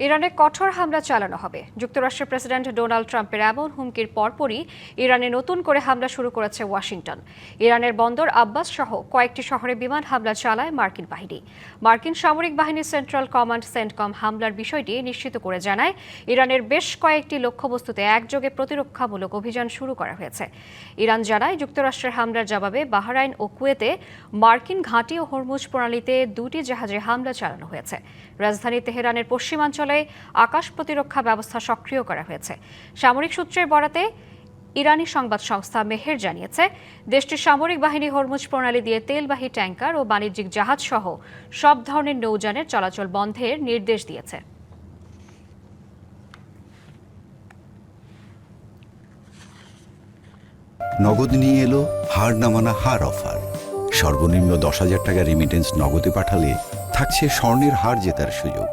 ইরানে কঠোর হামলা চালানো হবে। যুক্তরাষ্ট্রের প্রেসিডেন্ট ডোনাল্ড ট্রাম্পের এমন হুমকির পরপরই ইরানে নতুন করে হামলা শুরু করেছে ওয়াশিংটন। ইরানের বন্দর আব্বাস সহ কয়েকটি শহরে বিমান হামলা চালায় মার্কিন বাহিনী। মার্কিন সামরিক বাহিনীর সেন্ট্রাল কমান্ড সেন্টকম হামলার বিষয়টি নিশ্চিত করে জানায়, ইরানের বেশ কয়েকটি লক্ষ্যবস্তুতে একযোগে প্রতিরক্ষামূলক অভিযান শুরু করা হয়েছে। ইরান জানায়, যুক্তরাষ্ট্রের হামলার জবাবে বাহরাইন ও কুয়েতে মার্কিন ঘাঁটি ও হরমুজ প্রণালীতে দুটি জাহাজে হামলা চালানো হয়েছে। রাজধানী তেহরানের পশ্চিমাঞ্চলে আকাশ প্রতিরক্ষা ব্যবস্থা সক্রিয় করা হয়েছে। সামরিক সূত্রের বরাতে ইরানি সংবাদ সংস্থা মেহের জানিয়েছে, দেশটির সামরিক বাহিনী হরমুজ প্রণালী দিয়ে তেলবাহী ট্যাঙ্কার ও বাণিজ্যিক জাহাজ সহ সব ধরনের নৌযানের চলাচল বন্ধের নির্দেশ দিয়েছে। নগদ নিয়ে এলো হার না মানা হার অফার। সর্বনিম্ন 10,000 টাকা রেমিটেন্স নগদে পাঠালে থাকছে স্বর্ণের হার জেতার সুযোগ।